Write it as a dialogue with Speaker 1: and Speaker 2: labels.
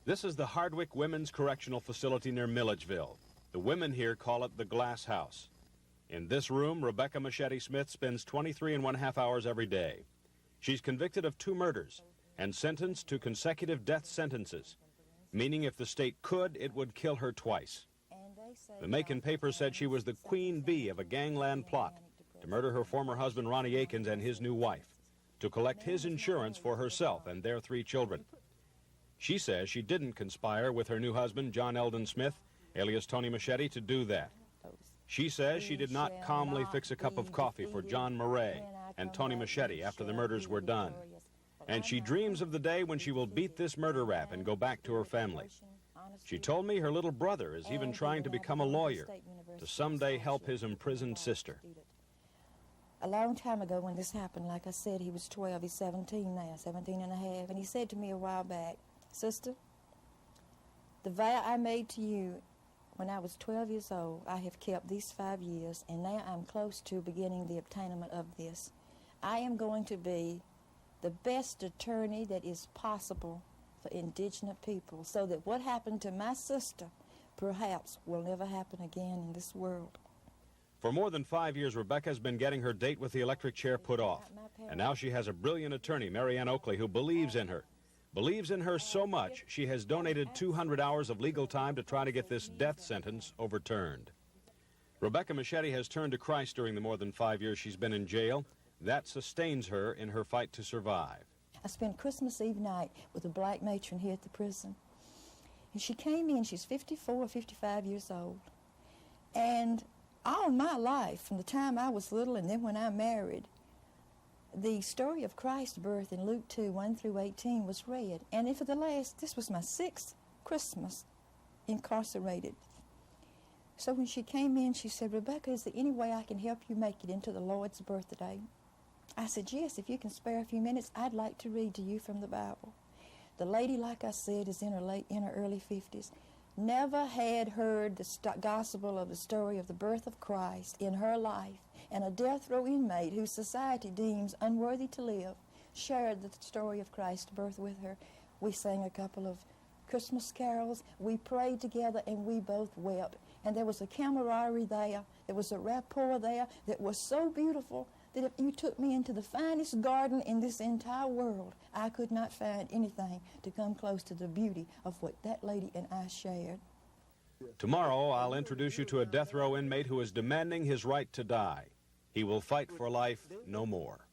Speaker 1: This is the Hardwick Women's Correctional Facility near Milledgeville. The women here call it the Glass House. In this room, Rebecca Machetti Smith spends 23½ hours every day. She's convicted of 2 murders and sentenced to consecutive death sentences, meaning if the state could, it would kill her twice. The Macon paper said she was the queen bee of a gangland plot to murder her former husband Ronnie Akins and his new wife, to collect his insurance for herself and their 3 children. She says she didn't conspire with her new husband, John Eldon Smith, alias Tony Machetti, to do that. She says she did not calmly fix a cup of coffee for John Maree and Tony Machetti after the murders were done. And she dreams of the day when she will beat this murder rap and go back to her family. She told me her little brother is even trying to become a lawyer to someday help his imprisoned sister.
Speaker 2: A long time ago when this happened, like I said, he was 12, he's 17 now, 17 and a half, and he said to me a while back, "Sister, the vow I made to you when I was 12 years old, I have kept these 5 years, and now I'm close to beginning the obtainment of this. I am going to be the best attorney that is possible for indigenous people, so that what happened to my sister perhaps will never happen again in this world."
Speaker 1: For more than 5 years, Rebecca's been getting her date with the electric chair put off. And now she has a brilliant attorney, Anne Oakley, who believes in her. Believes in her so much, she has donated 200 hours of legal time to try to get this death sentence overturned. Rebecca Machetti has turned to Christ during the more than 5 years she's been in jail. That sustains her in her fight to survive.
Speaker 2: I spent Christmas Eve night with a black matron here at the prison. And she came in, she's 54 or 55 years old. And all my life, from the time I was little and then when I married, the story of Christ's birth in Luke 2, 1 through 18 was read. And for the last, this was my 6th Christmas incarcerated. So when she came in, she said, "Rebecca, is there any way I can help you make it into the Lord's birthday?" I said, "Yes, if you can spare a few minutes, I'd like to read to you from the Bible." The lady, like I said, is in her early 50s. Never had heard the gospel of the story of the birth of Christ in her life, and a death row inmate whose society deems unworthy to live shared the story of Christ's birth with her. We sang a couple of Christmas carols, we prayed together, and we both wept. And there was a camaraderie there, there was a rapport there that was so beautiful that if you took me into the finest garden in this entire world, I could not find anything to come close to the beauty of what that lady and I shared.
Speaker 1: Tomorrow, I'll introduce you to a death row inmate who is demanding his right to die. He will fight for life no more.